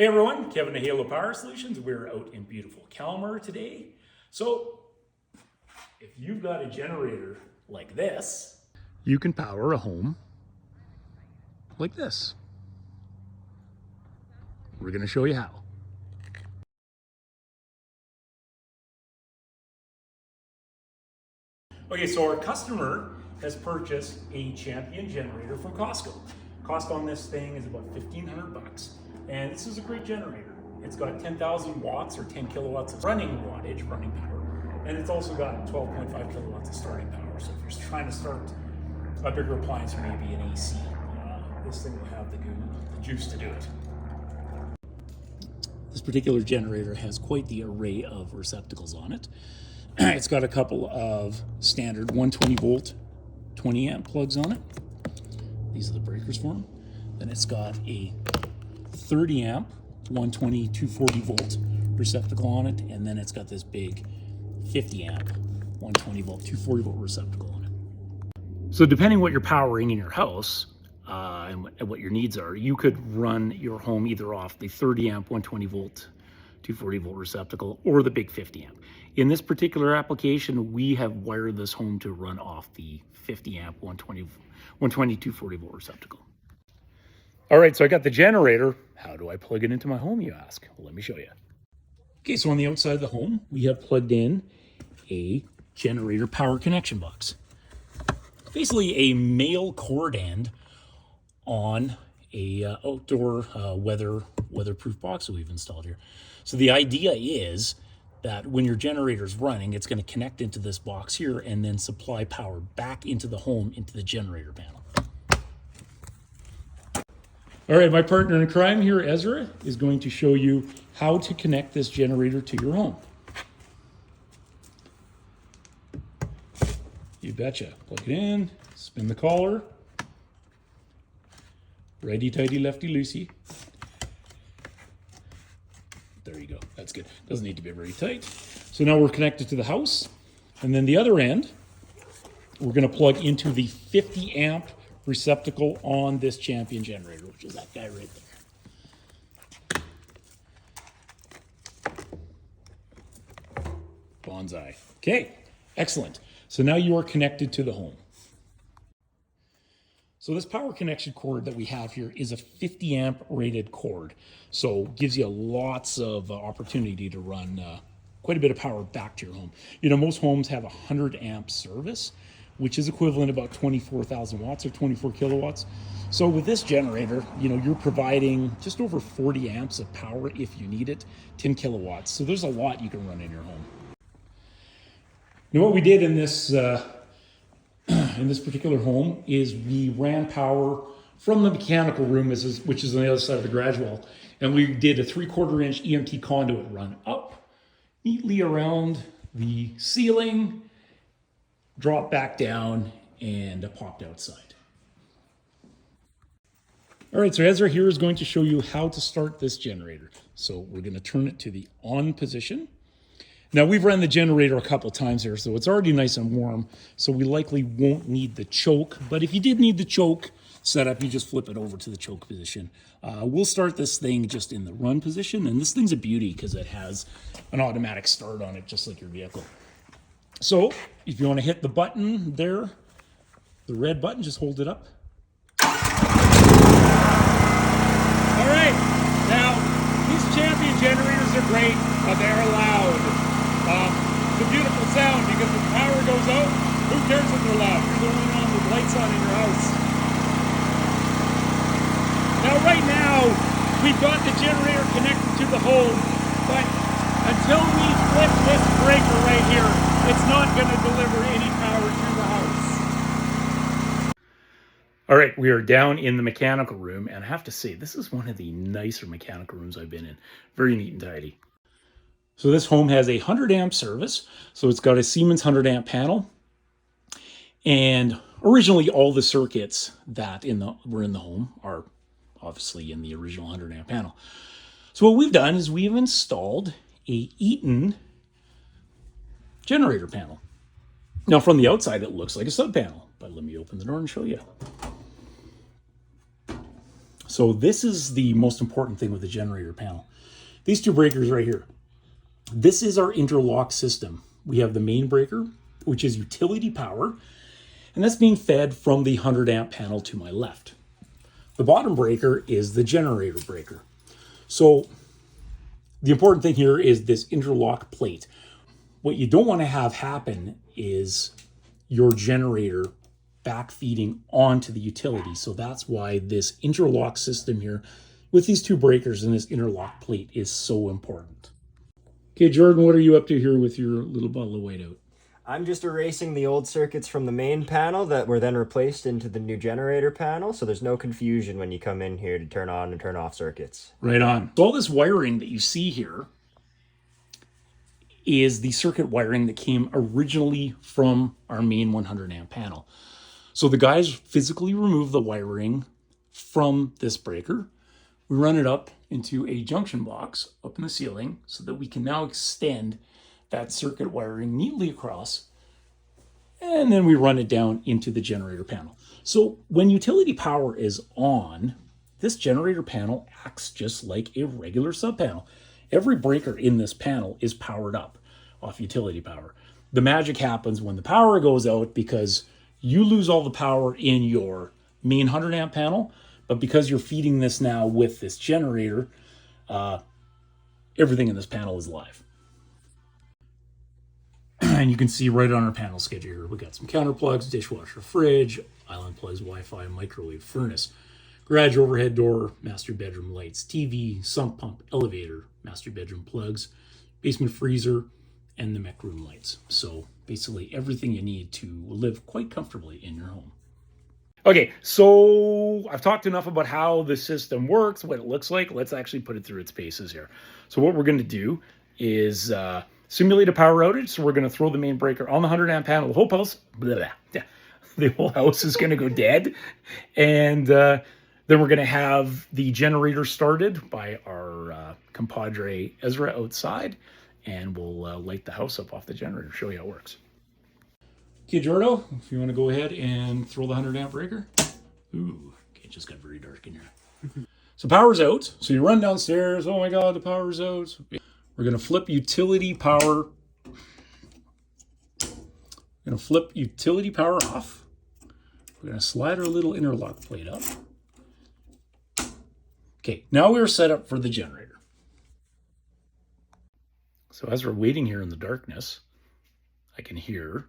Hey everyone, Kevin at Halo Power Solutions. We're out in beautiful Calmar today. So if you've got a generator like this, you can power a home like this. We're going to show you how. Okay, so our customer has purchased a Champion generator from Costco. Cost on this thing is about $1,500. And this is a great generator. It's got 10,000 watts or 10 kilowatts of running wattage, running power. And it's also got 12.5 kilowatts of starting power. So if you're trying to start a bigger appliance or maybe an AC, this thing will have the juice to do it. This particular generator has quite the array of receptacles on it. It's got a couple of standard 120 volt, 20 amp plugs on it. These are the breakers for them. Then it's got a 30 amp, 120, 240 volt receptacle on it. And then it's got this big 50 amp, 120 volt, 240 volt receptacle on it. So depending what you're powering in your house and what your needs are, you could run your home either off the 30 amp, 120 volt, 240 volt receptacle or the big 50 amp. In this particular application, we have wired this home to run off the 50 amp, 120, 240 volt receptacle. All right, so I got the generator. How do I plug it into my home, you ask? Well, let me show you. Okay, so on the outside of the home, we have plugged in a generator power connection box. Basically a male cord end on a outdoor weatherproof box that we've installed here. So the idea is that when your generator is running, it's going to connect into this box here and then supply power back into the home, into the generator panel. All right, my partner in crime here, Ezra, is going to show you how to connect this generator to your home. You betcha. Plug it in, spin the collar. Righty-tighty, lefty-loosey. There you go. That's good. Doesn't need to be very tight. So now we're connected to the house. And then the other end, we're going to plug into the 50 amp receptacle on this Champion generator, which is that guy right there. Bonsai. Okay, excellent. So now you are connected to the home. So this power connection cord that we have here is a 50 amp rated cord. So gives you lots of opportunity to run quite a bit of power back to your home. You know, most homes have 100 amp service, which is equivalent to about 24,000 watts or 24 kilowatts. So with this generator, you know, you're providing just over 40 amps of power if you need it, 10 kilowatts. So there's a lot you can run in your home. Now what we did in this particular home is we ran power from the mechanical room, which is on the other side of the garage wall, and we did a 3/4 inch EMT conduit run up neatly around the ceiling, drop back down, and popped outside. All right, so Ezra here is going to show you how to start this generator. So we're going to turn it to the on position. Now we've run the generator a couple times here, so it's already nice and warm, so we likely won't need the choke, but if you did need the choke setup, you just flip it over to the choke position. We'll start this thing just in the run position, and this thing's a beauty because it has an automatic start on it, just like your vehicle. So if you want to hit the button there, the red button, just hold it up. All right, now these Champion generators are great, but they're loud. It's a beautiful sound because if the power goes out, who cares if they're loud? You're the only one with lights on in your house. Now right now, we've got the generator connected to the home, but until we flip this breaker right here, it's not going to deliver any power to the house. All right, we are down in the mechanical room, and I have to say, this is one of the nicer mechanical rooms I've been in. Very neat and tidy. So this home has a 100 amp service, so it's got a Siemens 100 amp panel. And originally all the circuits that were in the home are obviously in the original 100 amp panel. So what we've done is we've installed a Eaton generator panel. Now from the outside it looks like a sub panel, but let me open the door and show you. So this is the most important thing with the generator panel. These two breakers right here. This is our interlock system. We have the main breaker, which is utility power, and that's being fed from the 100 amp panel to my left. The bottom breaker is the generator breaker. So the important thing here is this interlock plate. What you don't want to have happen is your generator back feeding onto the utility. So that's why this interlock system here with these two breakers and this interlock plate is so important. Okay, Jordan, what are you up to here with your little bottle of whiteout? I'm just erasing the old circuits from the main panel that were then replaced into the new generator panel, so there's no confusion when you come in here to turn on and turn off circuits. Right on. So all this wiring that you see here is the circuit wiring that came originally from our main 100 amp panel. So the guys physically remove the wiring from this breaker. We run it up into a junction box up in the ceiling so that we can now extend that circuit wiring neatly across, and then we run it down into the generator panel. So when utility power is on, this generator panel acts just like a regular sub panel. Every breaker in this panel is powered up off utility power. The magic happens when the power goes out because you lose all the power in your main 100 amp panel, but because you're feeding this now with this generator, everything in this panel is live. And you can see right on our panel schedule here, we got some counter plugs, dishwasher, fridge, island plugs, Wi-Fi, microwave, furnace, garage overhead door, master bedroom lights, TV, sump pump, elevator, master bedroom plugs, basement freezer, and the mech room lights. So basically everything you need to live quite comfortably in your home. Okay, so I've talked enough about how the system works, what it looks like. Let's actually put it through its paces here. So what we're going to do is simulate a power outage. So we're going to throw the main breaker on the 100 amp panel. The whole house, the whole house is going to go dead. And then we're going to have the generator started by our compadre Ezra outside. And we'll light the house up off the generator, show you how it works. Okay, Jordo, if you want to go ahead and throw the 100 amp breaker. Ooh, okay, it just got very dark in here. So power's out. So you run downstairs. Oh my God, the power's out. We're going to flip utility power. Going to flip utility power off. We're going to slide our little interlock plate up. Okay, now we're set up for the generator. So as we're waiting here in the darkness, I can hear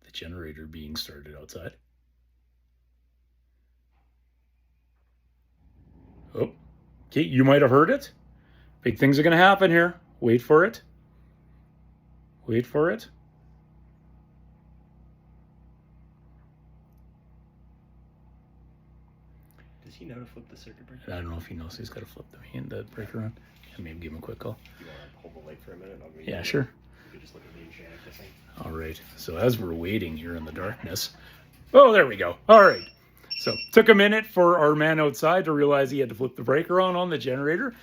the generator being started outside. Oh, okay, you might have heard it. Big things are going to happen here. Wait for it. Wait for it. Does he know to flip the circuit breaker? I don't know if he knows he's got to flip the breaker on. Yeah, maybe give him a quick call. You want to hold the light for a minute? Yeah, sure. You could just look at me and Shannon kissing. All right. So as we're waiting here in the darkness. Oh, there we go. All right. So took a minute for our man outside to realize he had to flip the breaker on the generator.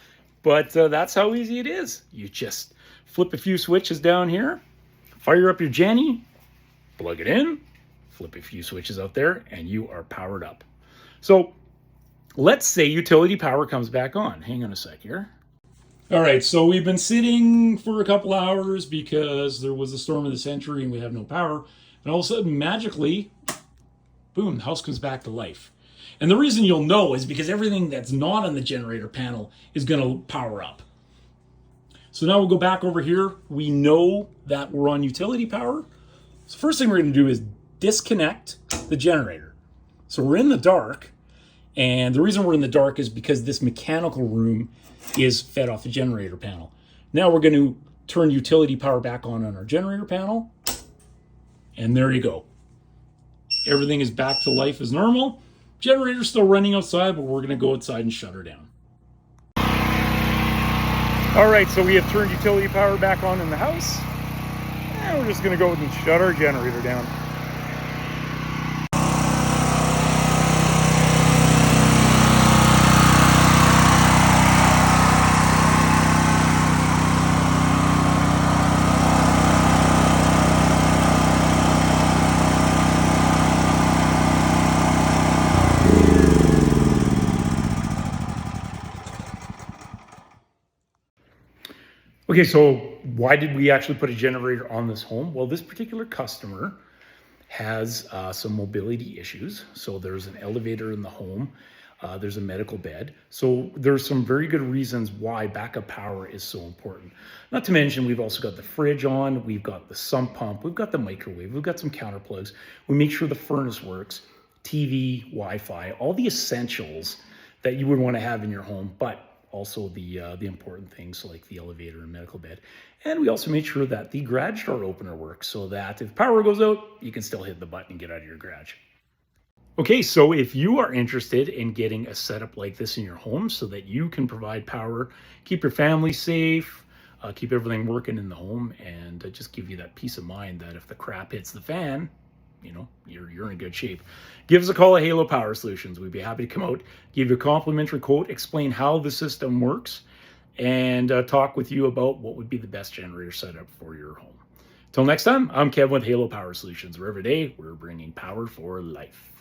But that's how easy it is. You just flip a few switches down here, fire up your Jenny, plug it in, flip a few switches out there, and you are powered up. So let's say utility power comes back on. Hang on a sec here. All right, so we've been sitting for a couple hours because there was a storm of the century and we have no power. And all of a sudden, magically, boom, the house comes back to life. And the reason you'll know is because everything that's not on the generator panel is going to power up. So now we'll go back over here. We know that we're on utility power. So first thing we're going to do is disconnect the generator. So we're in the dark. And the reason we're in the dark is because this mechanical room is fed off the generator panel. Now we're going to turn utility power back on our generator panel. And there you go. Everything is back to life as normal. Generator's still running outside, but we're going to go outside and shut her down. All right, so we have turned utility power back on in the house. And we're just going to go and shut our generator down. Okay, so why did we actually put a generator on this home? Well, this particular customer has some mobility issues. So there's an elevator in the home. There's a medical bed. So there's some very good reasons why backup power is so important. Not to mention, we've also got the fridge on, we've got the sump pump, we've got the microwave, we've got some counter plugs. We make sure the furnace works, TV, Wi-Fi, all the essentials that you would want to have in your home, but also the important things like the elevator and medical bed. And we also made sure that the garage door opener works so that if power goes out, you can still hit the button and get out of your garage. Okay, so if you are interested in getting a setup like this in your home so that you can provide power, keep your family safe, keep everything working in the home, and just give you that peace of mind that if the crap hits the fan, you know, you're in good shape. Give us a call at Halo Power Solutions. We'd be happy to come out, give you a complimentary quote, explain how the system works, and talk with you about what would be the best generator setup for your home. Till next time, I'm Kevin with Halo Power Solutions, where every day we're bringing power for life.